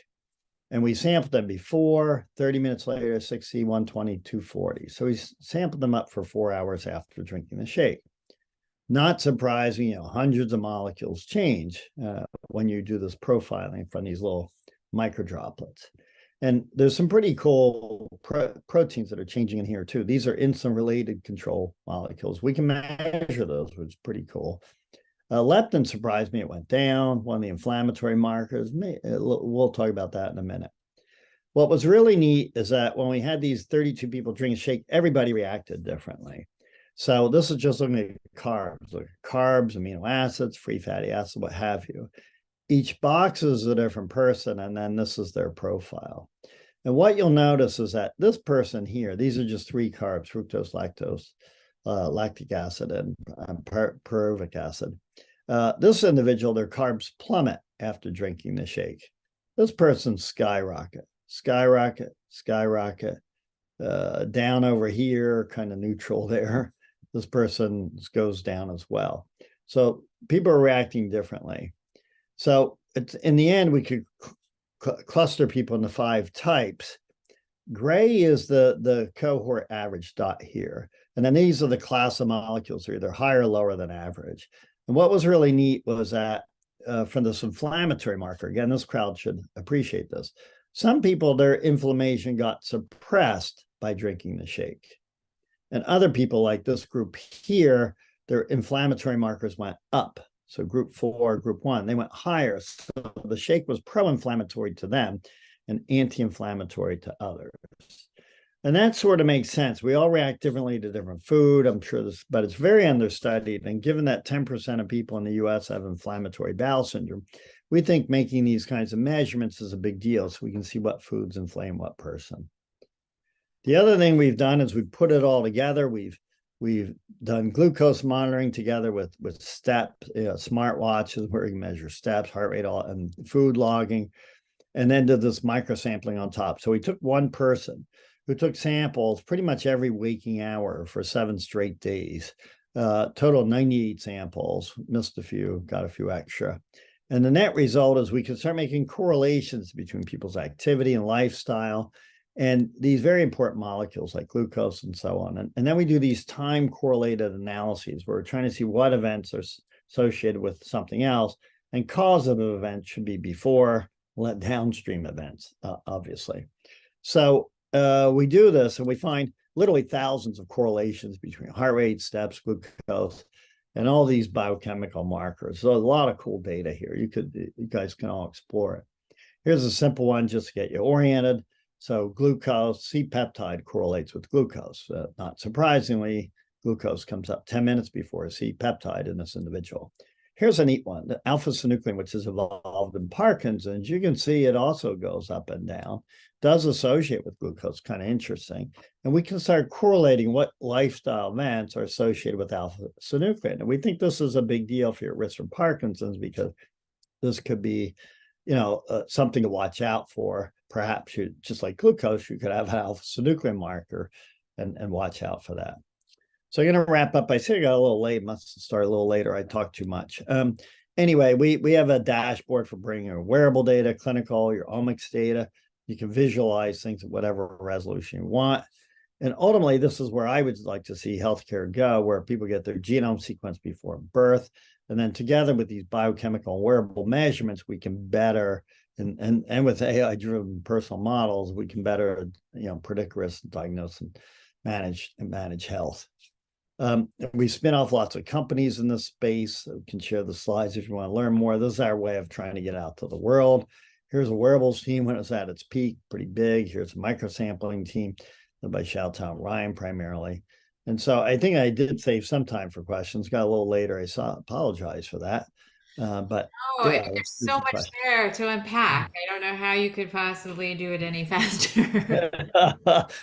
and we sampled them before, 30 minutes later, 60, 120, 240. So we sampled them up for 4 hours after drinking the shake. Not surprising, hundreds of molecules change when you do this profiling from these little microdroplets. And there's some pretty cool proteins that are changing in here too. These are insulin-related control molecules. We can measure those, which is pretty cool. Leptin surprised me. It went down, one of the inflammatory markers. We'll talk about that in a minute. What was really neat is that when we had these 32 people drink a shake, everybody reacted differently. So this is just looking at carbs, amino acids, free fatty acids, what have you. Each box is a different person, and then this is their profile. And what you'll notice is that this person here, these are just 3 carbs, fructose, lactose, lactic acid, and pyruvic acid. This individual, their carbs plummet after drinking the shake. This person skyrocket, down over here, kind of neutral there. This person goes down as well. So people are reacting differently. So in the end, we could cluster people into 5 types. Gray is the cohort average dot here. And then these are the class of molecules that are either higher or lower than average. And what was really neat was that from this inflammatory marker, again, this crowd should appreciate this. Some people, their inflammation got suppressed by drinking the shake. And other people, like this group here, their inflammatory markers went up. So group 4, group 1, they went higher. So the shake was pro-inflammatory to them and anti-inflammatory to others. And that sort of makes sense. We all react differently to different food, I'm sure this, but it's very understudied. And given that 10% of people in the US have inflammatory bowel syndrome, we think making these kinds of measurements is a big deal so we can see what foods inflame what person. The other thing we've done is we've put it all together. We've done glucose monitoring together with step smartwatches where you can measure steps, heart rate, and food logging, and then did this microsampling on top. So we took one person who took samples pretty much every waking hour for 7 straight days. Total 98 samples, missed a few, got a few extra. And the net result is we can start making correlations between people's activity and lifestyle and these very important molecules like glucose and so on. And then we do these time correlated analyses where we're trying to see what events are associated with something else, and causative events should be before, let downstream events, obviously. So we do this and we find literally thousands of correlations between heart rate, steps, glucose, and all these biochemical markers. So a lot of cool data here. You guys can all explore it. Here's a simple one just to get you oriented. So glucose, C-peptide correlates with glucose. Not surprisingly, glucose comes up 10 minutes before C-peptide in this individual. Here's a neat one, the alpha-synuclein, which is evolved in Parkinson's. You can see it also goes up and down, does associate with glucose, kind of interesting. And we can start correlating what lifestyle events are associated with alpha-synuclein. And we think this is a big deal if you're at risk for Parkinson's, because this could be, something to watch out for. Perhaps you, just like glucose, you could have an alpha-synuclein marker and watch out for that. So I'm going to wrap up. I said I got a little late, must start a little later. I talked too much. Anyway, we have a dashboard for bringing your wearable data, clinical, your omics data. You can visualize things at whatever resolution you want. And ultimately, this is where I would like to see healthcare go, where people get their genome sequenced before birth. And then together with these biochemical and wearable measurements, we can better, and with AI-driven personal models, we can better, predict risk, diagnose, and manage health. We spin off lots of companies in this space. We can share the slides if you want to learn more. This is our way of trying to get out to the world. Here's a wearables team when it's at its peak, pretty big. Here's a microsampling team led by Xiaotao and Ryan primarily. And so I think I did save some time for questions. Got a little later. Apologize for that. But
Oh,
yeah,
there's so much there to unpack. I don't know how you could possibly do it any faster.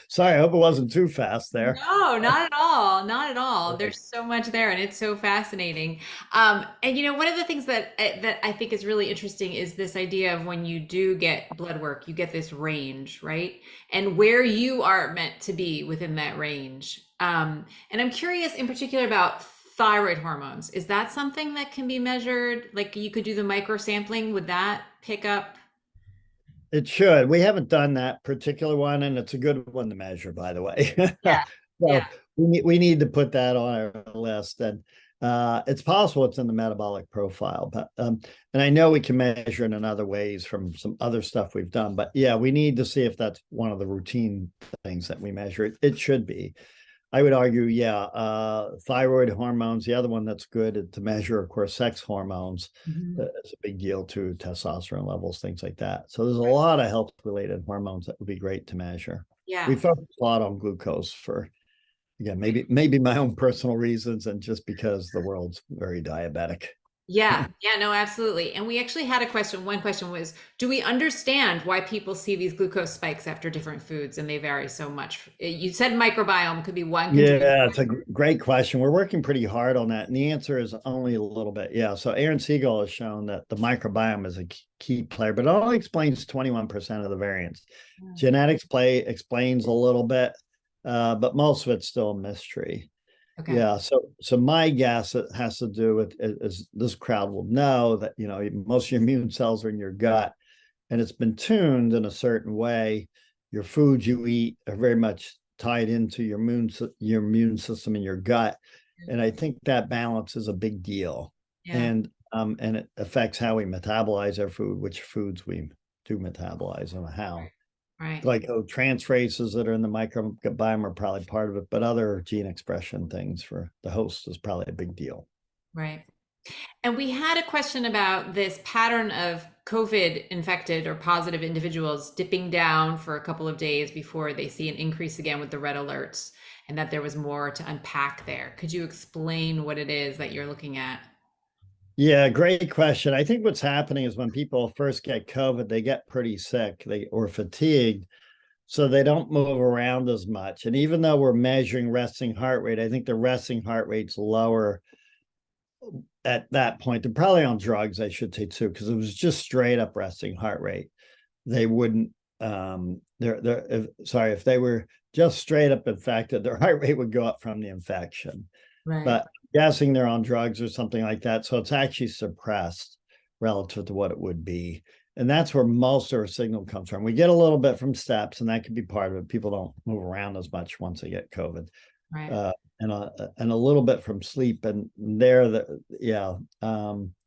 Sorry, I hope it wasn't too fast there.
No, not at all. Not at all. There's so much there, and it's so fascinating. And one of the things that I think is really interesting is this idea of when you do get blood work, you get this range, right? And where you are meant to be within that range. And I'm curious in particular about thyroid hormones. Is that something that can be measured? Like you could do the microsampling, would that pick up?
It should. We haven't done that particular one, and it's a good one to measure, by the way.
Yeah,
So
yeah.
we need to put that on our list. And it's possible it's in the metabolic profile, but and I know we can measure it in other ways from some other stuff we've done. But yeah, we need to see if that's one of the routine things that we measure. It should be. I would argue, yeah, thyroid hormones. The other one that's good to measure, of course, sex hormones.
Mhm.
It's a big deal too, testosterone levels, things like that. So there's a lot of health-related hormones that would be great to measure. We
Yeah.
focus a lot on glucose for, again, maybe my own personal reasons and just because the world's very diabetic.
Yeah, yeah, no, absolutely. And we actually had a question. One question was, do we understand why people see these glucose spikes after different foods and they vary so much? You said microbiome could be one contributor.
Yeah, it's a great question. We're working pretty hard on that. And the answer is only a little bit. Yeah. So Aaron Siegel has shown that the microbiome is a key player, but it only explains 21% of the variance. Genetics explains a little bit, but most of it's still a mystery.
Okay.
Yeah. So my guess it has to do with is this crowd will know that most of your immune cells are in your gut, and it's been tuned in a certain way. Your foods you eat are very much tied into your immune system in your gut, and I think that balance is a big deal.
Yeah.
And it affects how we metabolize our food, which foods we do metabolize, and how.
Right.
Glycotransferases that are in the microbiome are probably part of it, but other gene expression things for the host is probably a big deal.
Right. And we had a question about this pattern of COVID infected or positive individuals dipping down for a couple of days before they see an increase again with the red alerts, and that there was more to unpack there. Could you explain what it is that you're looking at?
Yeah, great question. I think what's happening is when people first get COVID, they get pretty sick, or fatigued, so they don't move around as much. And even though we're measuring resting heart rate, I think the resting heart rate's lower at that point. They're probably on drugs, I should say too, because it was just straight up resting heart rate. They wouldn't. If they were just straight up infected, their heart rate would go up from the infection.
Right.
But I'm guessing they're on drugs or something like that, so it's actually suppressed relative to what it would be. And that's where most of our signal comes from. We get a little bit from steps, and that could be part of it. People don't move around as much once they get COVID.
Right.
And a little bit from sleep, and they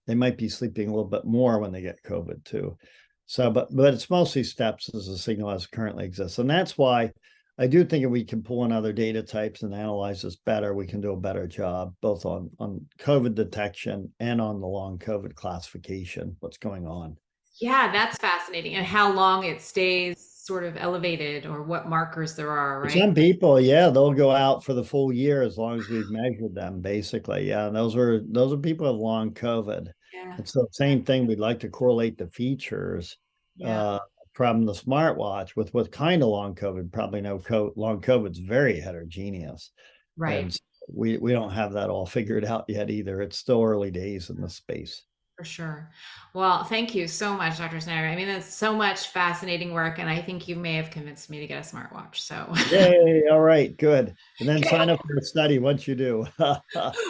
might be sleeping a little bit more when they get COVID too. So, but it's mostly steps as the signal as currently exists, and that's why I do think if we can pull in other data types and analyze this better, we can do a better job both on COVID detection and on the long COVID classification. What's going on?
Yeah, that's fascinating. And how long it stays sort of elevated or what markers there are,
For
right?
some people, yeah, they'll go out for the full year as long as we've measured them, basically. Yeah, and those are people with long COVID.
Yeah.
And so same thing, we'd like to correlate the features
Yeah.
uh, from the smartwatch with what kind of long COVID. Probably no long COVID's very heterogeneous.
Right.
And we don't have that all figured out yet either. It's still early days in this space.
For sure. Well, thank you so much, Dr. Snyder. I mean, that's so much fascinating work, and I think you may have convinced me to get a smartwatch. So,
Yay. All right, good. And then
okay.
sign up for a study once you do.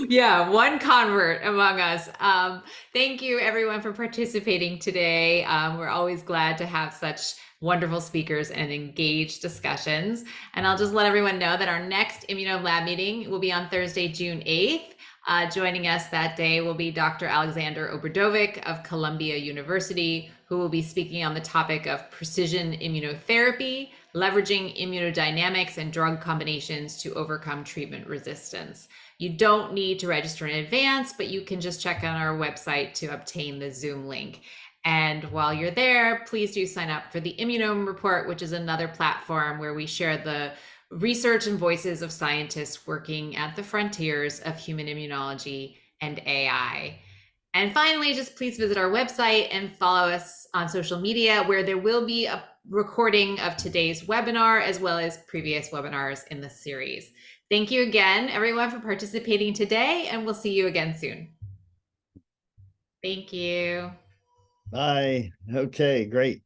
Yeah, one convert among us. Thank you, everyone, for participating today. We're always glad to have such wonderful speakers and engaged discussions. And I'll just let everyone know that our next Immunome Lab meeting will be on Thursday, June 8th. Joining us that day will be Dr. Alexander Obradovic of Columbia University, who will be speaking on the topic of precision immunotherapy, leveraging immunodynamics and drug combinations to overcome treatment resistance. You don't need to register in advance, but you can just check on our website to obtain the Zoom link. And while you're there, please do sign up for the Immunome Report, which is another platform where we share the research and voices of scientists working at the frontiers of human immunology and AI. And finally, just please visit our website and follow us on social media, where there will be a recording of today's webinar as well as previous webinars in the series. Thank you again, everyone, for participating today, and we'll see you again soon. Thank you.
Bye. Okay, great.